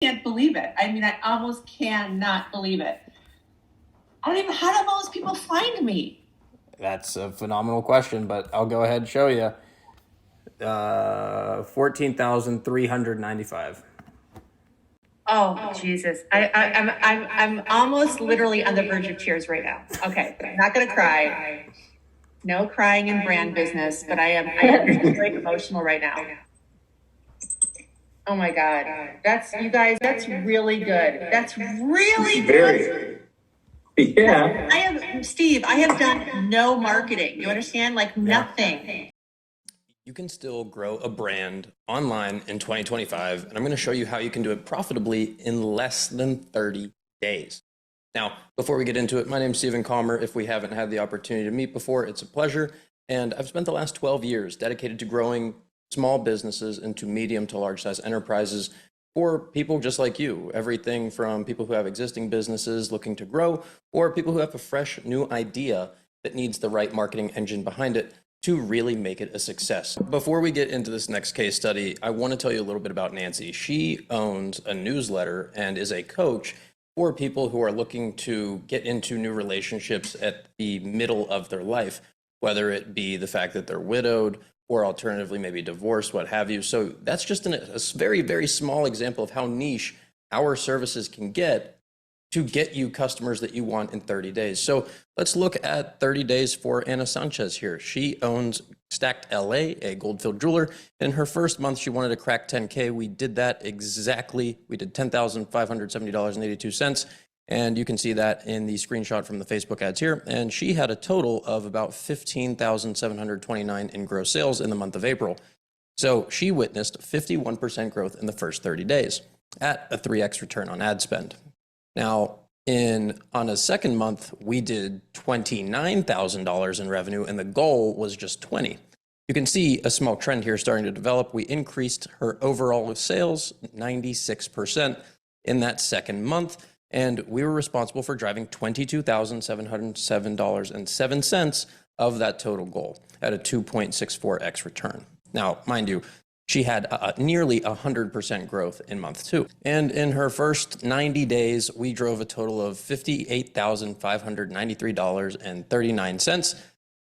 can't believe it. I mean, I almost cannot believe it. I don't even, how do most people find me? That's a phenomenal question, but I'll go ahead and show you. 14,395. Oh, Jesus. I'm almost literally on the verge of tears right now. Okay, I'm not going to cry. No crying in brand business, but I am very emotional right now. Oh my God. That's, you guys, that's really good. That's really good. Yeah. Steve, I have done no marketing. You understand? Like nothing. You can still grow a brand online in 2025, and I'm going to show you how you can do it profitably in less than 30 days. Now, before we get into it, my name is Kommer. If we haven't had the opportunity to meet before, it's a pleasure. And I've spent the last 12 years dedicated to growing small businesses into medium to large size enterprises for people just like you. Everything from people who have existing businesses looking to grow, or people who have a fresh new idea that needs the right marketing engine behind it to really make it a success. Before we get into this next case study, I want to tell you a little bit about Nancy. She owns a newsletter and is a coach for people who are looking to get into new relationships at the middle of their life, whether it be the fact that they're widowed or alternatively maybe divorced, what have you. So that's just a very, very small example of how niche our services can get to get you customers that you want in 30 days. So let's look at 30 days for Anna Sanchez here. She owns Stacked LA, a gold-filled jeweler. In her first month, she wanted to crack 10K. We did that exactly. We did $10,570.82. And you can see that in the screenshot from the Facebook ads here. And she had a total of about $15,729 in gross sales in the month of April. So she witnessed 51% growth in the first 30 days at a 3x return on ad spend. Now, on a second month, we did $29,000 in revenue, and the goal was just 20. You can see a small trend here starting to develop. We increased her overall sales 96% in that second month, and we were responsible for driving $22,707.07 of that total goal at a 2.64x return. Now, mind you, she had nearly 100% growth in month 2. And in her first 90 days, we drove a total of $58,593.39.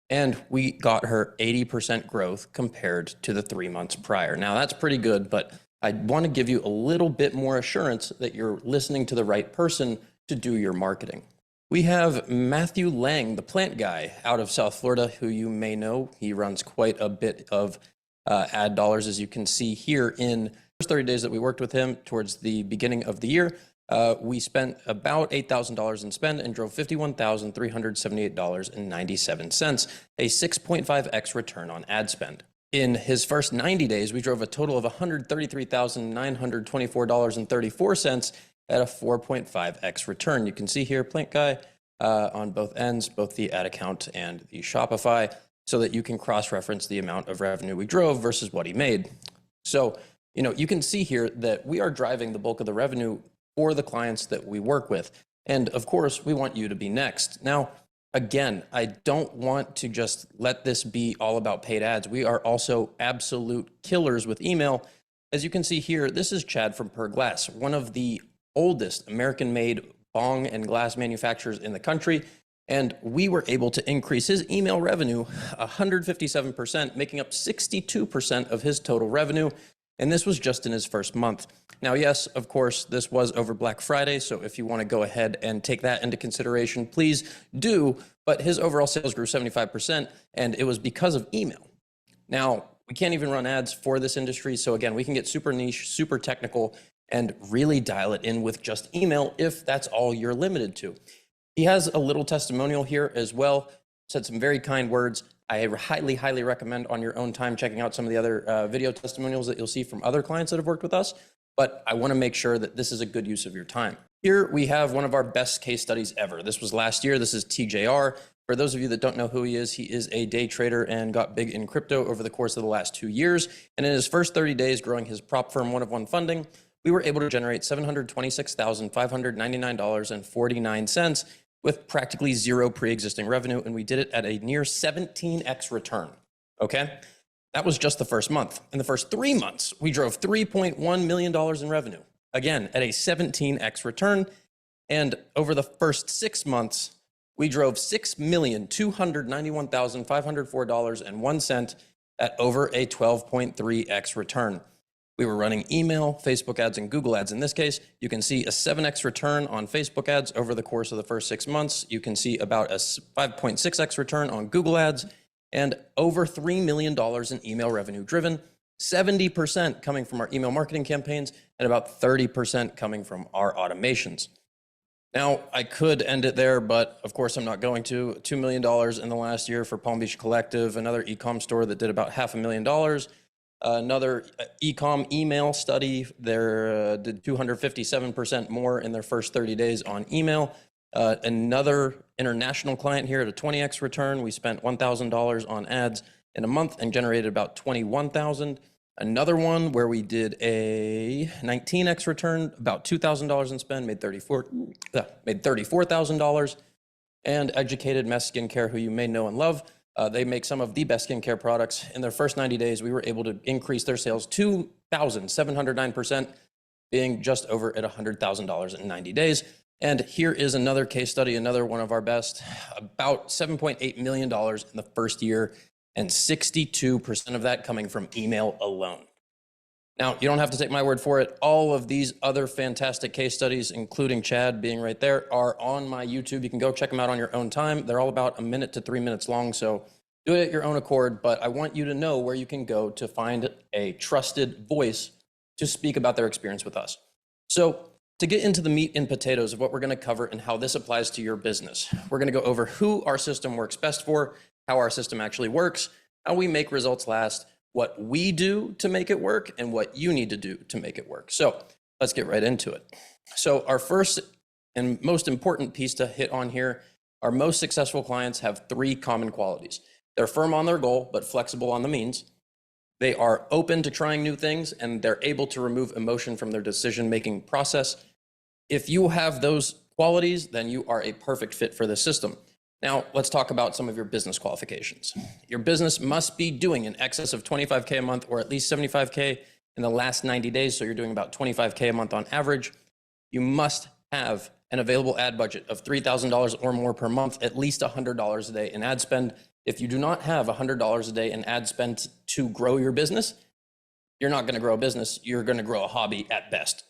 And we got her 80% growth compared to the 3 months prior. Now that's pretty good, but I want to give you a little bit more assurance that you're listening to the right person to do your marketing. We have Matthew Lang, the plant guy out of South Florida, who you may know. He runs quite a bit of ad dollars, as you can see here. In the first 30 days that we worked with him towards the beginning of the year, we spent about $8,000 in spend and drove $51,378.97, a 6.5x return on ad spend. In his first 90 days, we drove a total of $133,924.34 at a 4.5x return. You can see here, plant guy on both ends, both the ad account and the Shopify, so that you can cross-reference the amount of revenue we drove versus what he made. So, you can see here that we are driving the bulk of the revenue for the clients that we work with. And of course, we want you to be next. Now, again, I don't want to just let this be all about paid ads. We are also absolute killers with email. As you can see here, this is Chad from Per Glass, one of the oldest American-made bong and glass manufacturers in the country. And we were able to increase his email revenue 157%, making up 62% of his total revenue. And this was just in his first month. Now, yes, of course, this was over Black Friday. So if you want to go ahead and take that into consideration, please do. But his overall sales grew 75%, and it was because of email. Now, we can't even run ads for this industry. So again, we can get super niche, super technical, and really dial it in with just email if that's all you're limited to. He has a little testimonial here as well, said some very kind words. I highly, highly recommend on your own time checking out some of the other video testimonials that you'll see from other clients that have worked with us. But I want to make sure that this is a good use of your time. Here we have one of our best case studies ever. This was last year. This is TJR. For those of you that don't know who he is a day trader and got big in crypto over the course of the last 2 years. And in his first 30 days growing his prop firm one of one funding, we were able to generate $726,599.49 with practically zero pre-existing revenue, and we did it at a near 17x return, okay? That was just the first month. In the first 3 months, we drove $3.1 million in revenue, again, at a 17x return. And over the first 6 months, we drove $6,291,504.01 at over a 12.3x return. We were running email, Facebook ads, and Google ads. In this case, you can see a 7x return on Facebook ads over the course of the first 6 months. You can see about a 5.6x return on Google ads and over $3 million in email revenue driven, 70% coming from our email marketing campaigns and about 30% coming from our automations. Now, I could end it there, but of course I'm not going to. $2 million in the last year for Palm Beach Collective, another Ecom store that did about $500,000. Another Ecom email study, they did 257% more in their first 30 days on email. Another international client here at a 20x return. We spent $1,000 on ads in a month and generated about $21,000. Another one where we did a 19x return, about $2,000 in spend, made $34,000. And Educated Mess Skincare, who you may know and love, they make some of the best skincare products. In their first 90 days, we were able to increase their sales 2,709%, being just over at $100,000 in 90 days. And here is another case study, another one of our best, about $7.8 million in the first year, and 62% of that coming from email alone. Now, you don't have to take my word for it. All of these other fantastic case studies, including Chad being right there, are on my YouTube. You can go check them out on your own time. They're all about 1 minute to 3 minutes long, so do it at your own accord, but I want you to know where you can go to find a trusted voice to speak about their experience with us. So to get into the meat and potatoes of what we're gonna cover and how this applies to your business, we're gonna go over who our system works best for, how our system actually works, how we make results last, what we do to make it work, and what you need to do to make it work. So let's get right into it. So our first and most important piece to hit on here, our most successful clients have 3 common qualities. They're firm on their goal, but flexible on the means. They are open to trying new things, and they're able to remove emotion from their decision-making process. If you have those qualities, then you are a perfect fit for the system. Now, let's talk about some of your business qualifications. Your business must be doing in excess of 25K a month or at least 75K in the last 90 days. So you're doing about 25K a month on average. You must have an available ad budget of $3,000 or more per month, at least $100 a day in ad spend. If you do not have $100 a day in ad spend to grow your business, you're not gonna grow a business, you're gonna grow a hobby at best.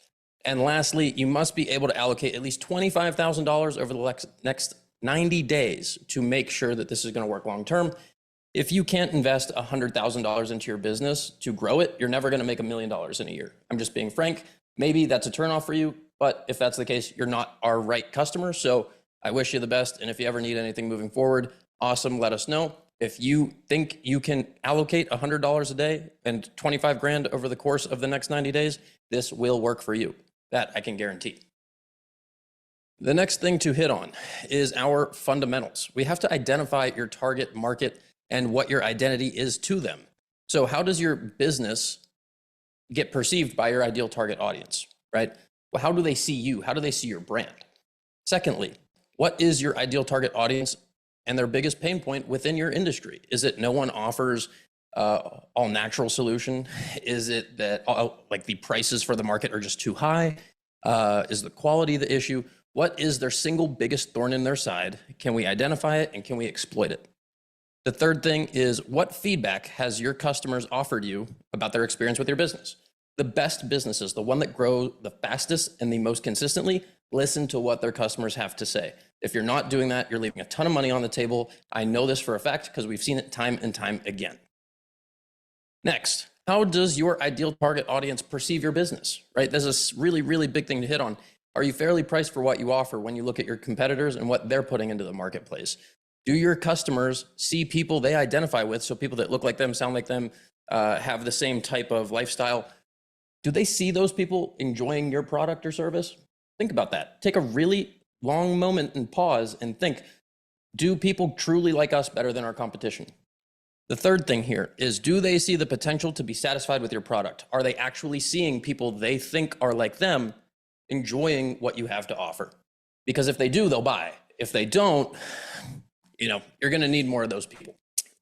And lastly, you must be able to allocate at least $25,000 over the next 90 days to make sure that this is going to work long term. If you can't invest $100,000 into your business to grow it, you're never going to make $1 million in a year. I'm just being frank. Maybe that's a turnoff for you, but if that's the case, you're not our right customer. So I wish you the best. And if you ever need anything moving forward, awesome, let us know. If you think you can allocate $100 a day and 25 grand over the course of the next 90 days, this will work for you. That I can guarantee. The next thing to hit on is our fundamentals. We have to identify your target market and what your identity is to them. So how does your business get perceived by your ideal target audience, right? Well, how do they see you? How do they see your brand? Secondly, what is your ideal target audience and their biggest pain point within your industry? Is it no one offers all natural solution? Is it that like the prices for the market are just too high? Is the quality the issue? What is their single biggest thorn in their side? Can we identify it and can we exploit it? The third thing is, what feedback has your customers offered you about their experience with your business? The best businesses, the one that grow the fastest and the most consistently, listen to what their customers have to say. If you're not doing that, you're leaving a ton of money on the table. I know this for a fact because we've seen it time and time again. Next, how does your ideal target audience perceive your business, right? This is a really, really big thing to hit on. Are you fairly priced for what you offer when you look at your competitors and what they're putting into the marketplace? Do your customers see people they identify with, so people that look like them, sound like them, have the same type of lifestyle? Do they see those people enjoying your product or service? Think about that. Take a really long moment and pause and think, do people truly like us better than our competition? The third thing here is, do they see the potential to be satisfied with your product? Are they actually seeing people they think are like them enjoying what you have to offer? Because if they do, they'll buy. If they don't, you're going to need more of those people.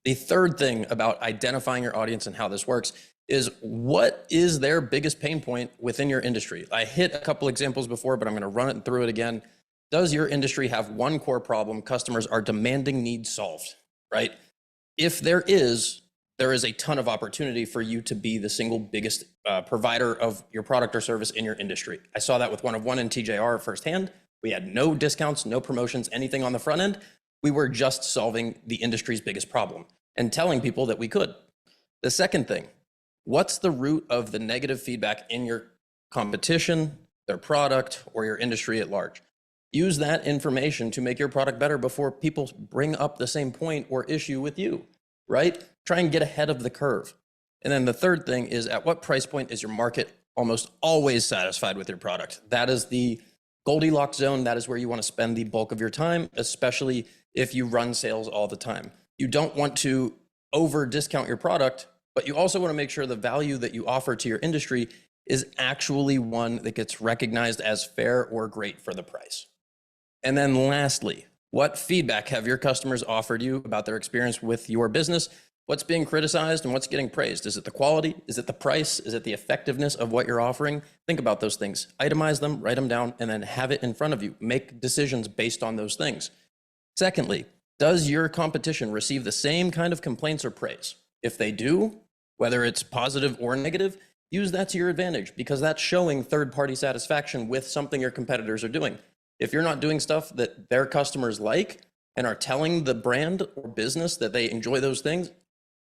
The third thing about identifying your audience and how this works is what is their biggest pain point within your industry? I hit a couple examples before, but I'm going to run it through it again. Does your industry have one core problem customers are demanding needs solved, right? If there is a ton of opportunity for you to be the single biggest provider of your product or service in your industry. I saw that with one and TJR firsthand. We had no discounts, no promotions, anything on the front end. We were just solving the industry's biggest problem and telling people that we could. The second thing, what's the root of the negative feedback in your competition, their product, or your industry at large? Use that information to make your product better before people bring up the same point or issue with you, right? Try and get ahead of the curve. And then the third thing is, at what price point is your market almost always satisfied with your product? That is the Goldilocks zone. That is where you want to spend the bulk of your time, especially if you run sales all the time. You don't want to over discount your product, but you also want to make sure the value that you offer to your industry is actually one that gets recognized as fair or great for the price. And then lastly, what feedback have your customers offered you about their experience with your business? What's being criticized and what's getting praised? Is it the quality? Is it the price? Is it the effectiveness of what you're offering? Think about those things, itemize them, write them down, and then have it in front of you. Make decisions based on those things. Secondly, does your competition receive the same kind of complaints or praise? If they do, whether it's positive or negative, use that to your advantage, because that's showing third-party satisfaction with something your competitors are doing. If you're not doing stuff that their customers like and are telling the brand or business that they enjoy those things,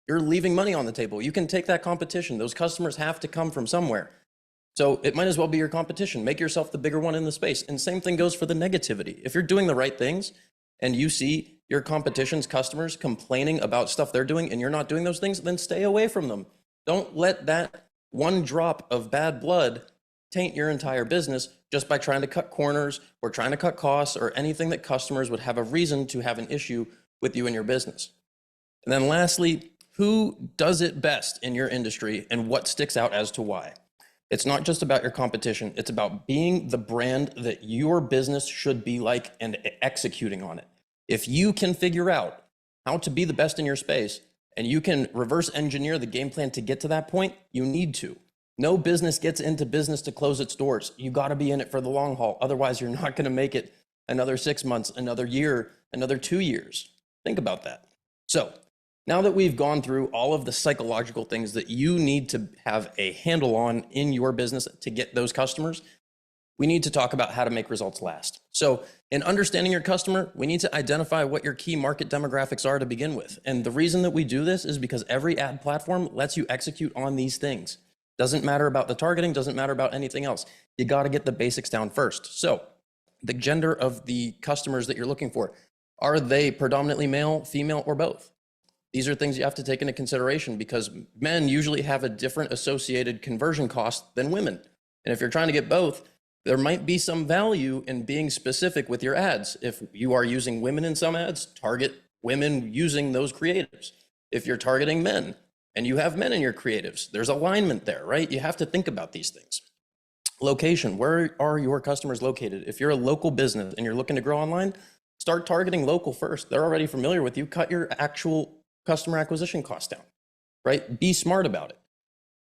you're leaving money on the table. You can take that competition. Those customers have to come from somewhere. So it might as well be your competition. Make yourself the bigger one in the space. And same thing goes for the negativity. If you're doing the right things and you see your competition's customers complaining about stuff they're doing and you're not doing those things, then stay away from them. Don't let that one drop of bad blood taint your entire business just by trying to cut corners or trying to cut costs or anything that customers would have a reason to have an issue with you and your business. And then lastly, who does it best in your industry and what sticks out as to why? It's not just about your competition. It's about being the brand that your business should be like and executing on it. If you can figure out how to be the best in your space and you can reverse engineer the game plan to get to that point, you need to. No business gets into business to close its doors. You got to be in it for the long haul. Otherwise, you're not going to make it another 6 months, another year, another 2 years. Think about that. So now that we've gone through all of the psychological things that you need to have a handle on in your business to get those customers, we need to talk about how to make results last. So in understanding your customer, we need to identify what your key market demographics are to begin with. And the reason that we do this is because every ad platform lets you execute on these things. Doesn't matter about the targeting, doesn't matter about anything else. You got to get the basics down first. So the gender of the customers that you're looking for, are they predominantly male, female, or both? These are things you have to take into consideration because men usually have a different associated conversion cost than women. And if you're trying to get both, there might be some value in being specific with your ads. If you are using women in some ads, target women using those creatives. If you're targeting men and you have men in your creatives, there's alignment there, right? You have to think about these things. Location, where are your customers located? If you're a local business and you're looking to grow online, start targeting local first. They're already familiar with you. Cut your actual customer acquisition cost down, right? Be smart about it.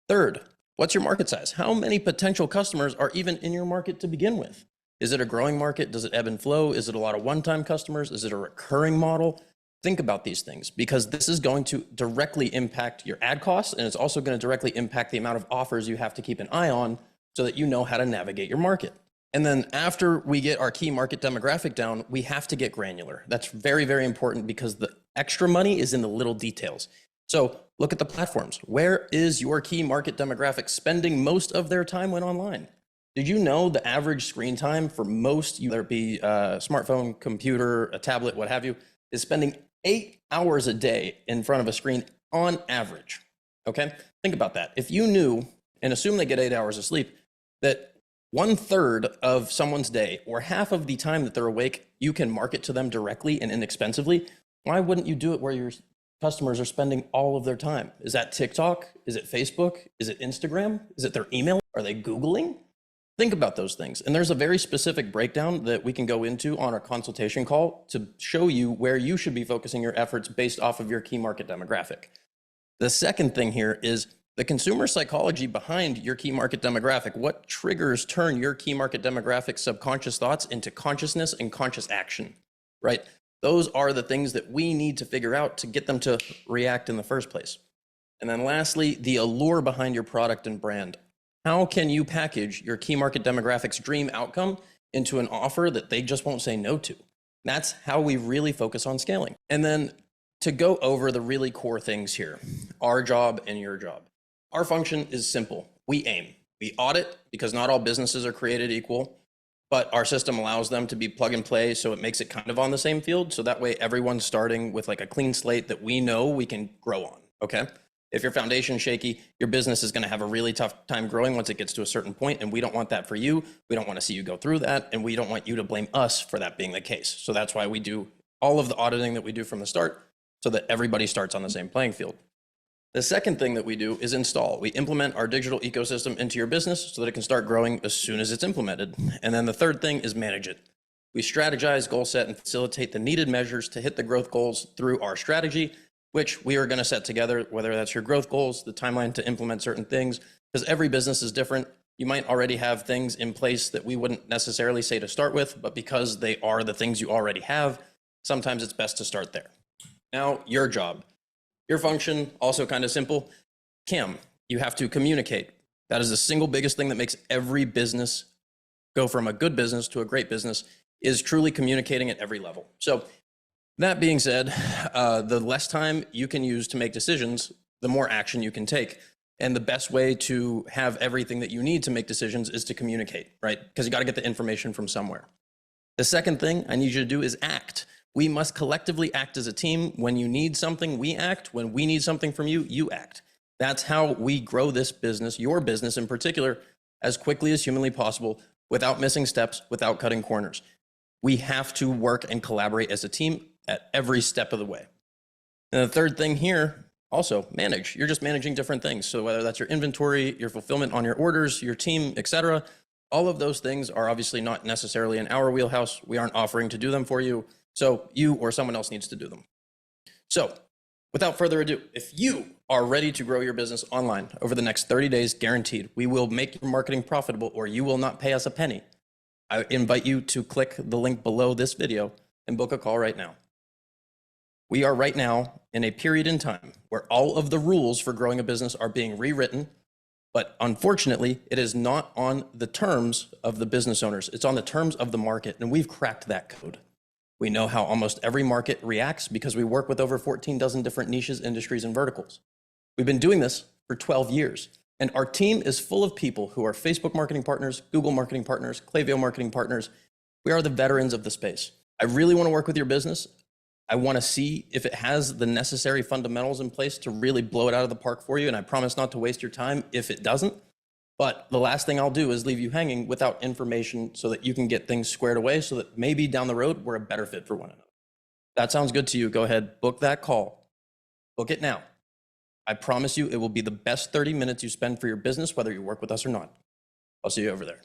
Third, what's your market size? How many potential customers are even in your market to begin with? Is it a growing market? Does it ebb and flow? Is it a lot of one-time customers? Is it a recurring model? Think about these things because this is going to directly impact your ad costs, and it's also going to directly impact the amount of offers you have to keep an eye on so that you know how to navigate your market. And then after we get our key market demographic down, we have to get granular. That's very, very important because the extra money is in the little details. So look at the platforms. Where is your key market demographic spending most of their time when online? Did you know the average screen time for most, whether it be a smartphone, computer, a tablet, what have you, is spending 8 hours a day in front of a screen on average, okay? Think about that. If you knew, and assume they get 8 hours of sleep, that 1/3 of someone's day or half of the time that they're awake, you can market to them directly and inexpensively, why wouldn't you do it where your customers are spending all of their time? Is that TikTok? Is it Facebook? Is it Instagram? Is it their email? Are they Googling? Think about those things. And there's a very specific breakdown that we can go into on our consultation call to show you where you should be focusing your efforts based off of your key market demographic. The second thing here is the consumer psychology behind your key market demographic, what triggers turn your key market demographic subconscious thoughts into consciousness and conscious action, right? Those are the things that we need to figure out to get them to react in the first place. And then lastly, the allure behind your product and brand. How can you package your key market demographic's dream outcome into an offer that they just won't say no to? That's how we really focus on scaling. And then to go over the really core things here, our job and your job. Our function is simple. We aim. We audit because not all businesses are created equal, but our system allows them to be plug and play, so it makes it kind of on the same field. So that way everyone's starting with like a clean slate that we know we can grow on, okay? If your foundation's shaky, your business is gonna have a really tough time growing once it gets to a certain point, and we don't want that for you. We don't wanna see you go through that, and we don't want you to blame us for that being the case. So that's why we do all of the auditing that we do from the start so that everybody starts on the same playing field. The second thing that we do is install. We implement our digital ecosystem into your business so that it can start growing as soon as it's implemented. And then the third thing is manage it. We strategize, goal set, and facilitate the needed measures to hit the growth goals through our strategy, which we are going to set together, whether that's your growth goals, the timeline to implement certain things, because every business is different. You might already have things in place that we wouldn't necessarily say to start with, but because they are the things you already have, sometimes it's best to start there. Now, your job. Your function, also kind of simple. CAM, you have to communicate. That is the single biggest thing that makes every business go from a good business to a great business, is truly communicating at every level. So that being said, the less time you can use to make decisions, the more action you can take. And the best way to have everything that you need to make decisions is to communicate, right? Because you got to get the information from somewhere. The second thing I need you to do is act. We must collectively act as a team. When you need something, we act. When we need something from you, you act. That's how we grow this business, your business in particular, as quickly as humanly possible, without missing steps, without cutting corners. We have to work and collaborate as a team at every step of the way. And the third thing here, also manage. You're just managing different things. So whether that's your inventory, your fulfillment on your orders, your team, etc., all of those things are obviously not necessarily in our wheelhouse. We aren't offering to do them for you. So you or someone else needs to do them. So without further ado, if you are ready to grow your business online over the next 30 days, guaranteed, we will make your marketing profitable or you will not pay us a penny. I invite you to click the link below this video and book a call right now. We are right now in a period in time where all of the rules for growing a business are being rewritten, but unfortunately, it is not on the terms of the business owners. It's on the terms of the market, and we've cracked that code. We know how almost every market reacts because we work with over 14 dozen different niches, industries, and verticals. We've been doing this for 12 years, and our team is full of people who are Facebook marketing partners, Google marketing partners, Klaviyo marketing partners. We are the veterans of the space. I really want to work with your business. I want to see if it has the necessary fundamentals in place to really blow it out of the park for you, and I promise not to waste your time if it doesn't. But the last thing I'll do is leave you hanging without information so that you can get things squared away so that maybe down the road, we're a better fit for one another. That sounds good to you. Go ahead, book that call. Book it now. I promise you it will be the best 30 minutes you spend for your business, whether you work with us or not. I'll see you over there.